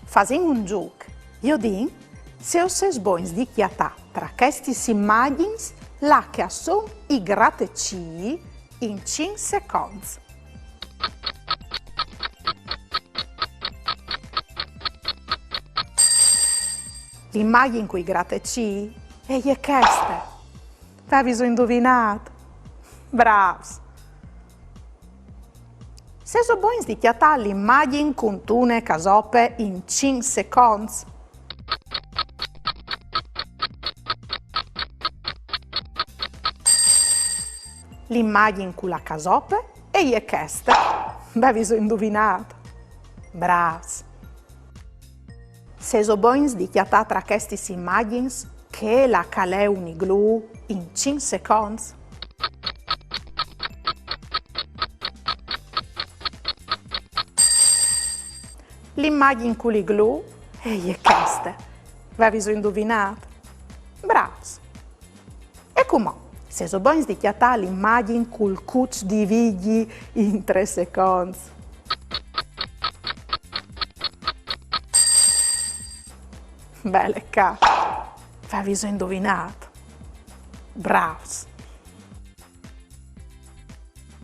Fasin un gioco. Io dico, se os ses bons di chiatà tra questi immagini, là che sono i grattacii in 5 secondi. L'immagine con i grattacii è questa. Avevi indovinato? Bravos! Se sono buoni di chiatà l'immagine con tune casope in 5 secondi. L'immagine con la casope è questa. Avevi indovinato? Bravos! Se sono buoni di chiatà tra queste immagini che la calè uniglu in 5 secondi. L'immagine con l'iglu è questa. Avevi indovinato? Bravos! E come? Se sono buoni di chiatà l'immagine col cuccio di vigli in 3 secondi. Belle cap! Avevi indovinato? Bravos!